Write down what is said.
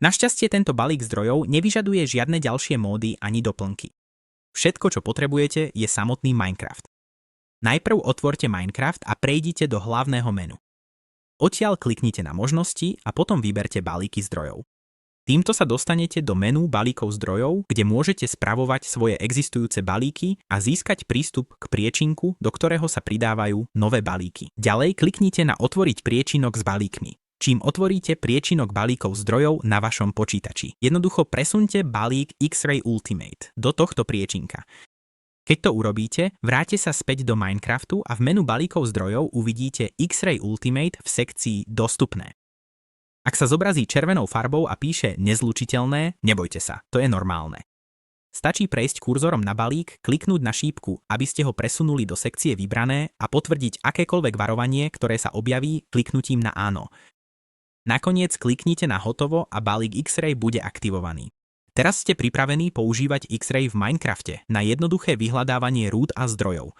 Našťastie tento balík zdrojov nevyžaduje žiadne ďalšie módy ani doplnky. Všetko, čo potrebujete, je samotný Minecraft. Najprv otvorte Minecraft a prejdite do hlavného menu. Odtiaľ kliknite na možnosti a potom vyberte balíky zdrojov. Týmto sa dostanete do menu balíkov zdrojov, kde môžete spravovať svoje existujúce balíky a získať prístup k priečinku, do ktorého sa pridávajú nové balíky. Ďalej kliknite na otvoriť priečinok s balíkmi. Čím otvoríte priečinok balíkov zdrojov na vašom počítači. Jednoducho presunte balík X-Ray Ultimate do tohto priečinka. Keď to urobíte, vráte sa späť do Minecraftu a v menu balíkov zdrojov uvidíte X-Ray Ultimate v sekcii Dostupné. Ak sa zobrazí červenou farbou a píše nezlučiteľné, nebojte sa, to je normálne. Stačí prejsť kurzorom na balík, kliknúť na šípku, aby ste ho presunuli do sekcie Vybrané a potvrdiť akékoľvek varovanie, ktoré sa objaví kliknutím na áno. Nakoniec kliknite na hotovo a balík X-Ray bude aktivovaný. Teraz ste pripravení používať X-Ray v Minecrafte na jednoduché vyhľadávanie rúd a zdrojov.